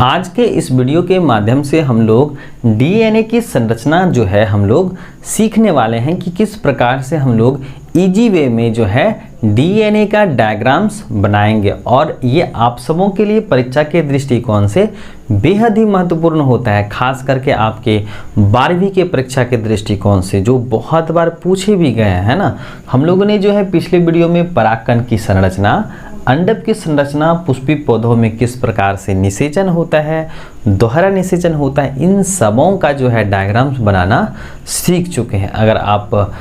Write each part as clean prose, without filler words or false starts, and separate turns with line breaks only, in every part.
आज के इस वीडियो के माध्यम से हम लोग डीएनए की संरचना जो है हम लोग सीखने वाले हैं कि किस प्रकार से हम लोग इजी वे में जो है डीएनए का डायग्राम्स बनाएंगे। और ये आप सबों के लिए परीक्षा के दृष्टिकोण से बेहद ही महत्वपूर्ण होता है, खास करके आपके 12वीं के परीक्षा के दृष्टिकोण से, जो बहुत बार पूछे भी गए हैं ना। हम लोगों ने जो है पिछले वीडियो में परागकण की संरचना, अंडक की संरचना, पुष्पी पौधों में किस प्रकार से निषेचन होता है, दोहरा निषेचन होता है, इन सबों का जो है डायग्राम्स बनाना सीख चुके हैं। अगर आप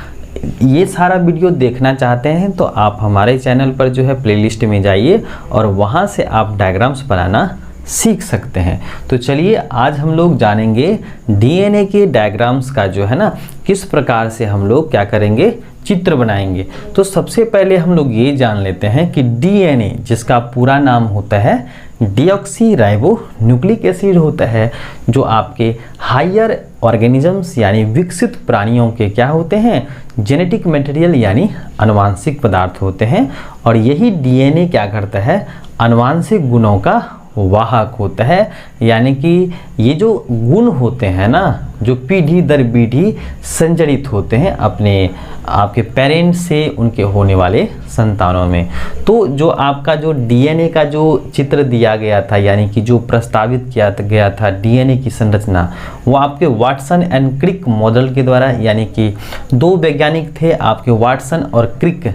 ये सारा वीडियो देखना चाहते हैं तो आप हमारे चैनल पर जो है प्लेलिस्ट में जाइए और वहाँ से आप डायग्राम्स बनाना सीख सकते हैं। तो चलिए आज हम लोग जानेंगे डीएनए के डायग्राम्स का जो है ना किस प्रकार से हम लोग क्या करेंगे, चित्र बनाएंगे। तो सबसे पहले हम लोग ये जान लेते हैं कि डीएनए, जिसका पूरा नाम होता है डीऑक्सी राइबो न्यूक्लिक एसिड होता है, जो आपके हायर ऑर्गेनिजम्स यानी विकसित प्राणियों के क्या होते हैं, जेनेटिक मटेरियल यानी आनुवांशिक पदार्थ होते हैं। और यही डीएनए क्या करता है, आनुवांशिक गुणों का वाहक होता है। यानी कि ये जो गुण होते हैं ना, जो पीढ़ी दर पीढ़ी संचरित होते हैं अपने आपके पेरेंट्स से उनके होने वाले संतानों में। तो जो आपका जो डीएनए का जो चित्र दिया गया था, यानी कि जो प्रस्तावित किया गया था डीएनए की संरचना, वो आपके वाटसन एंड क्रिक मॉडल के द्वारा, यानी कि दो वैज्ञानिक थे आपके वाटसन और क्रिक,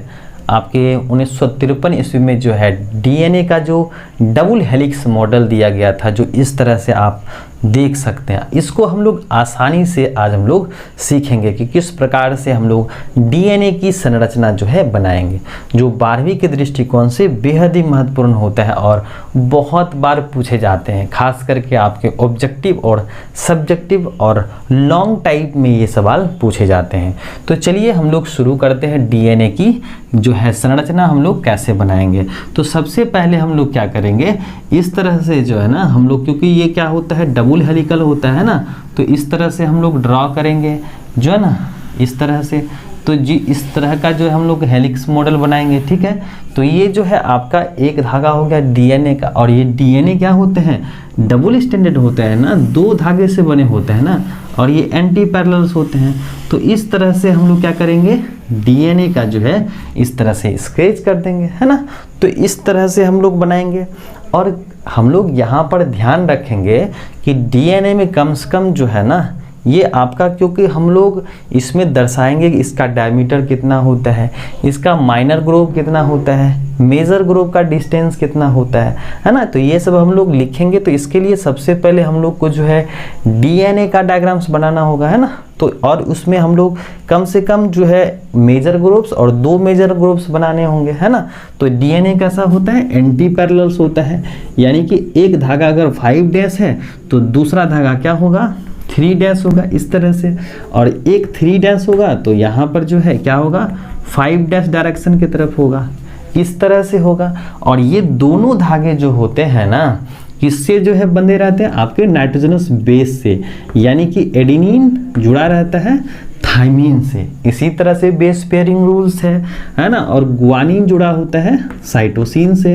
आपके 1953 ईस्वी में जो है डीएनए का जो डबल हेलिक्स मॉडल दिया गया था, जो इस तरह से आप देख सकते हैं। इसको हम लोग आसानी से आज हम लोग सीखेंगे कि किस प्रकार से हम लोग डीएनए की संरचना जो है बनाएंगे, जो 12वीं के दृष्टिकोण से बेहद ही महत्वपूर्ण होता है और बहुत बार पूछे जाते हैं, खास करके आपके ऑब्जेक्टिव और सब्जेक्टिव और लॉन्ग टाइप में ये सवाल पूछे जाते हैं। तो चलिए हम लोग शुरू करते हैं डीएनए की जो है संरचना हम लोग कैसे बनाएंगे। तो सबसे पहले हम लोग क्या करेंगे, इस तरह से जो है ना हम लोग, क्योंकि ये क्या होता है डबल हेलिकल होता है ना, तो इस तरह से हम लोग ड्रॉ करेंगे जो है ना, इस तरह से। तो जी इस तरह का जो है हम लोग हेलिक्स मॉडल बनाएंगे, ठीक है। तो ये जो है आपका एक धागा हो गया डीएनए का, और ये डीएनए क्या होते हैं, डबल स्टैंडर्ड होते हैं ना, दो धागे से बने होते हैं ना, और ये एंटी पैरेलल्स होते हैं। तो इस तरह से हम लोग क्या करेंगे, डीएनए का जो है इस तरह से स्केच कर देंगे, है ना। तो इस तरह से हम लोग बनाएंगे। और हम लोग यहाँ पर ध्यान रखेंगे कि डीएनए में कम से कम जो है ना ये आपका, क्योंकि हम लोग इसमें दर्शाएंगे कि इसका डायमीटर कितना होता है, इसका माइनर ग्रुप कितना होता है, मेजर ग्रुप का डिस्टेंस कितना होता है ना। तो ये सब हम लोग लिखेंगे। तो इसके लिए सबसे पहले हम लोग को जो है डीएनए का डायग्राम्स बनाना होगा, है ना। तो और उसमें हम लोग कम से कम जो है मेजर ग्रुप्स और दो मेजर ग्रुप्स बनाने होंगे, है ना। तो डीएनए कैसा होता है, एंटी पैरेलल्स होता है, यानी कि एक धागा अगर 5 डैश है तो दूसरा धागा क्या होगा, 3 डैश होगा, इस तरह से। और एक 3 डैश होगा तो यहाँ पर जो है क्या होगा, 5 डैश डायरेक्शन की तरफ होगा, इस तरह से होगा। और ये दोनों धागे जो होते हैं ना, किससे जो है बंधे रहते हैं, आपके नाइट्रोजनस बेस से, यानी कि एडेनिन जुड़ा रहता है थाइमिन से। इसी तरह से बेस पेयरिंग रूल्स है ना। और गुआनिन जुड़ा होता है साइटोसिन से,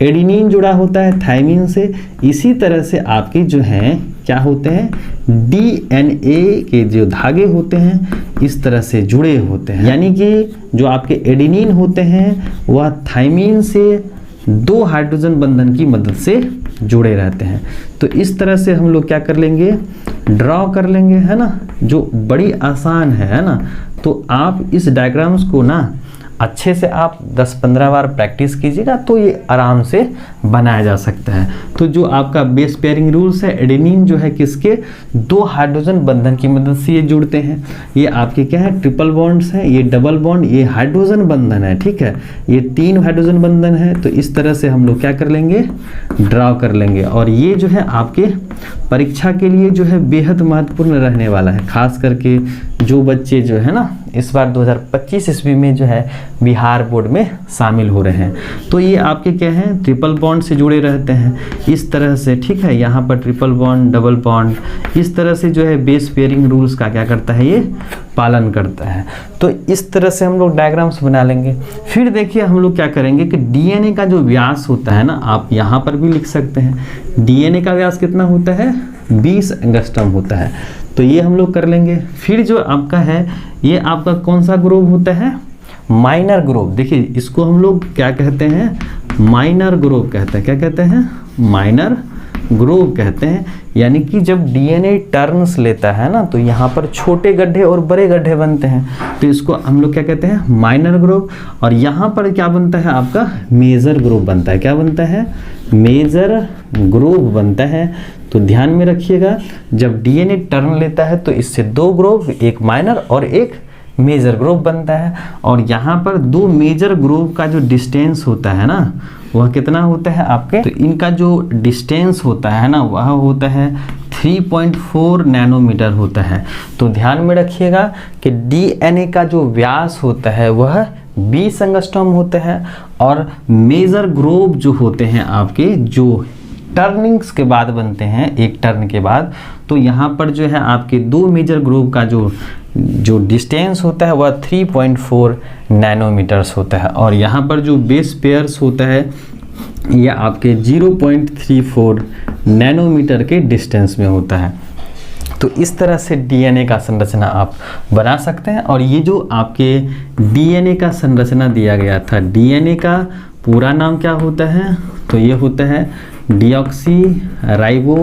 एडेनिन जुड़ा होता है थाइमिन से। इसी तरह से आपके जो हैं क्या होते हैं, डीएनए के जो धागे होते हैं इस तरह से जुड़े होते हैं, यानी कि जो आपके एडेनिन होते हैं वह थाइमिन से 2 हाइड्रोजन बंधन की मदद से जुड़े रहते हैं। तो इस तरह से हम लोग क्या कर लेंगे, ड्रॉ कर लेंगे, है ना, जो बड़ी आसान है ना। तो आप इस डायग्राम्स को ना अच्छे से आप 10-15 बार प्रैक्टिस कीजिएगा तो ये आराम से बनाया जा सकता है। तो जो आपका बेस पेयरिंग रूल्स है, एडेनिन जो है किसके, 2 हाइड्रोजन बंधन की मदद से ये जुड़ते हैं। ये आपके क्या है, ट्रिपल बॉन्ड्स हैं, ये डबल बॉन्ड, ये हाइड्रोजन बंधन है, ठीक है, ये 3 हाइड्रोजन बंधन है। तो इस तरह से हम लोग क्या कर लेंगे, ड्रॉ कर लेंगे। और ये जो है आपके परीक्षा के लिए जो है बेहद महत्वपूर्ण रहने वाला है, खास करके जो बच्चे जो है ना इस बार 2025 ईस्वी में जो है बिहार बोर्ड में शामिल हो रहे हैं। तो ये आपके क्या हैं, ट्रिपल बॉन्ड से जुड़े रहते हैं इस तरह से, ठीक है। यहाँ पर ट्रिपल बॉन्ड, डबल बॉन्ड, इस तरह से जो है बेस पेयरिंग रूल्स का क्या करता है, ये पालन करता है। तो इस तरह से हम लोग डायग्राम्स बना लेंगे। फिर देखिए हम लोग क्या करेंगे कि डीएनए का जो व्यास होता है ना, आप यहाँ पर भी लिख सकते हैं, डीएनए का व्यास कितना होता है, 20 एंगस्ट्रॉम होता है। तो ये हम लोग कर लेंगे। फिर जो आपका है, ये आपका कौन सा ग्रुप होता है, माइनर ग्रुप। देखिए इसको हम लोग क्या कहते हैं, माइनर ग्रुप कहते हैं। क्या कहते हैं, माइनर ग्रुप कहते हैं। यानी कि जब डीएनए टर्न्स लेता है ना, तो यहाँ पर छोटे गड्ढे और बड़े गड्ढे बनते हैं, तो इसको हम लोग क्या कहते हैं, माइनर ग्रुप। और यहाँ पर क्या बनता है, आपका मेजर ग्रुप बनता है। क्या बनता है, मेजर ग्रुप बनता है। तो ध्यान में रखिएगा, जब डीएनए टर्न लेता है तो इससे दो ग्रुप, एक माइनर और एक मेजर ग्रुप बनता है। और यहाँ पर दो मेजर ग्रुप का जो डिस्टेंस होता है ना, वह कितना होता है आपके, तो इनका जो डिस्टेंस होता है ना, वह होता है 3.4 नैनोमीटर होता है। तो ध्यान में रखिएगा कि डीएनए का जो व्यास होता है वह 20 एंगस्ट्रॉम होता है। और मेजर ग्रुप जो होते हैं आपके, जो टर्निंग्स के बाद बनते हैं, एक टर्न के बाद, तो यहाँ पर जो है आपके दो मेजर ग्रुप का जो डिस्टेंस होता है वह 3.4 नैनोमीटर्स होता है। और यहाँ पर जो बेस पेयर्स होता है यह आपके 0.34 नैनोमीटर के डिस्टेंस में होता है। तो इस तरह से डीएनए का संरचना आप बना सकते हैं। और ये जो आपके डीएनए का संरचना दिया गया था, डीएनए का पूरा नाम क्या होता है, तो ये होता है डीऑक्सी राइबो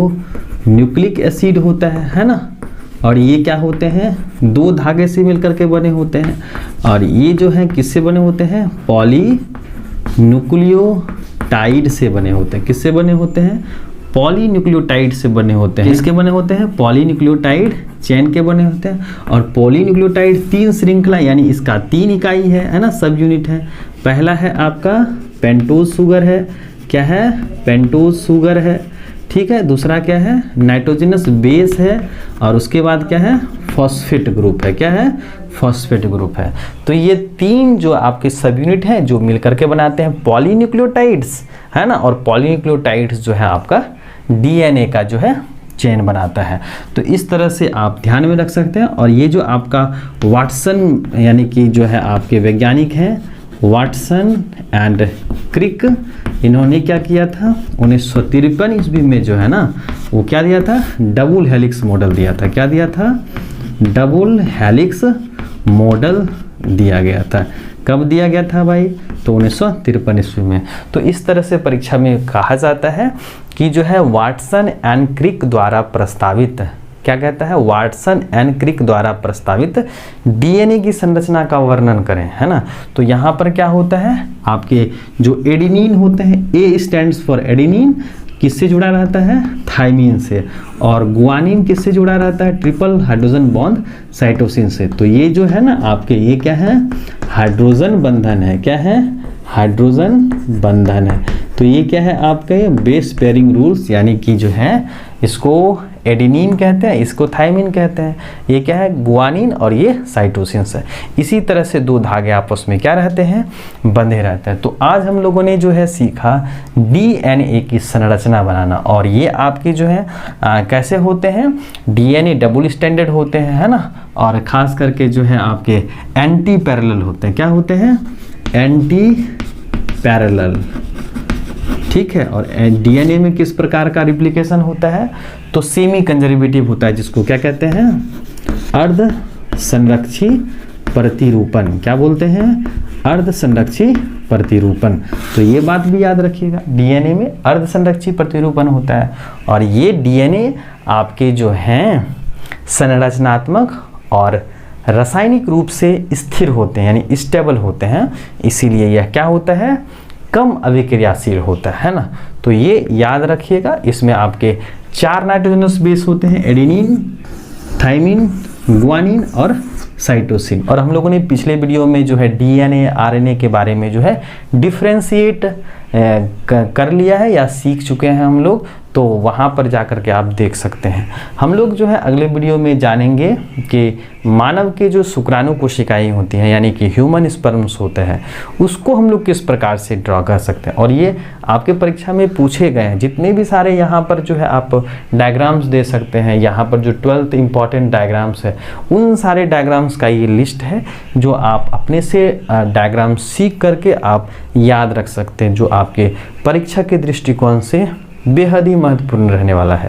न्यूक्लिक एसिड होता है ना। और ये क्या होते हैं, दो धागे से मिलकर के बने होते हैं। और ये जो है किससे बने होते हैं, पॉली न्यूक्लियोटाइड से बने होते हैं। किससे बने होते हैं, पॉली न्यूक्लियोटाइड से बने होते हैं। किसके बने होते हैं, पॉली न्यूक्लियोटाइड चेन के बने होते हैं। और पॉली न्यूक्लियोटाइड 3 श्रृंखला, यानी इसका 3 इकाई है ना, सब यूनिट है। पहला है आपका पेंटोज शुगर है, क्या है, पेंटोज शुगर है, ठीक है। दूसरा क्या है, नाइट्रोजनस बेस है। और उसके बाद क्या है, फॉस्फेट ग्रुप है। क्या है, फॉस्फेट ग्रुप है। तो ये 3 जो आपके सब यूनिट हैं जो मिलकर के बनाते हैं पॉलीन्यूक्लियोटाइड्स, है ना। और पॉलीन्यूक्लियोटाइड्स जो है आपका डीएनए का जो है चेन बनाता है। तो इस तरह से आप ध्यान में रख सकते हैं। और ये जो आपका वाटसन, यानी कि जो है आपके वैज्ञानिक हैं वाटसन एंड क्रिक, इन्होंने क्या किया था, 1953 ईस्वी में जो है ना, वो क्या दिया था, डबल हेलिक्स मॉडल दिया था। क्या दिया था, डबल हेलिक्स मॉडल दिया गया था। कब दिया गया था भाई, तो 1953 ईस्वी में। तो इस तरह से परीक्षा में कहा जाता है कि जो है वाटसन एंड क्रिक द्वारा प्रस्तावित, क्या कहता है, वाटसन एंड क्रिक द्वारा प्रस्तावित डीएनए की संरचना का वर्णन करें, है ना। तो यहाँ पर क्या होता है, आपके जो एडेनिन होते हैं, ए स्टैंड्स फॉर एडेनिन, किससे जुड़ा रहता है, थाइमिन से। और गुआनिन किससे जुड़ा रहता है, ट्रिपल हाइड्रोजन बॉन्ड साइटोसिन से। तो ये जो है ना आपके, ये क्या है, हाइड्रोजन बंधन है। क्या है, हाइड्रोजन बंधन है। तो ये क्या है आपके बेस पेयरिंग रूल्स, यानी कि जो है इसको एडेनिन कहते हैं, इसको थाइमिन कहते हैं। ये क्या है, गुआनिन और ये साइटोसिन है। इसी तरह से दो धागे आपस में क्या रहते हैं, बंधे रहते हैं। तो आज हम लोगों ने जो है सीखा डीएनए की संरचना बनाना। और ये आपके जो है कैसे होते हैं, डीएनए डबल स्टैंडर्ड होते हैं, है ना। और खास करके जो है आपके एंटी पैरेलल होते हैं। क्या होते हैं, एंटी पैरेलल, ठीक है। और डीएनए में किस प्रकार का रिप्लिकेशन होता है, तो सेमी कंजर्वेटिव होता है, जिसको क्या कहते हैं, अर्ध संरक्षी प्रतिरूपण। क्या बोलते हैं, अर्ध संरक्षी प्रतिरूपण। तो ये बात भी याद रखिएगा, डीएनए में अर्ध संरक्षी प्रतिरूपण होता है। और ये डीएनए आपके जो हैं संरचनात्मक और रासायनिक रूप से स्थिर होते हैं, यानी स्टेबल होते हैं। इसीलिए यह क्या होता है, कम अभिक्रियाशील होता है ना। तो ये याद रखिएगा। इसमें आपके 4 नाइट्रोजनस बेस होते हैं, एडेनिन, थाइमिन, गुआनिन और साइटोसिन। और हम लोगों ने पिछले वीडियो में जो है डीएनए आरएनए के बारे में जो है डिफ्रेंशिएट कर लिया है या सीख चुके हैं हम लोग। तो वहाँ पर जा कर के आप देख सकते हैं। हम लोग जो है अगले वीडियो में जानेंगे कि मानव के जो शुक्राणु कोशिकाएं होती हैं यानी कि ह्यूमन स्पर्म्स होते हैं उसको हम लोग किस प्रकार से ड्रॉ कर सकते हैं। और ये आपके परीक्षा में पूछे गए हैं, जितने भी सारे यहाँ पर जो है आप डायग्राम्स दे सकते हैं, यहाँ पर जो 12th इंपॉर्टेंट डायग्राम्स है उन सारे डायग्राम्स का ये लिस्ट है जो आप अपने से डायग्राम सीख करके आप याद रख सकते हैं, जो आपके परीक्षा के दृष्टिकोण से बेहद ही महत्वपूर्ण रहने वाला है।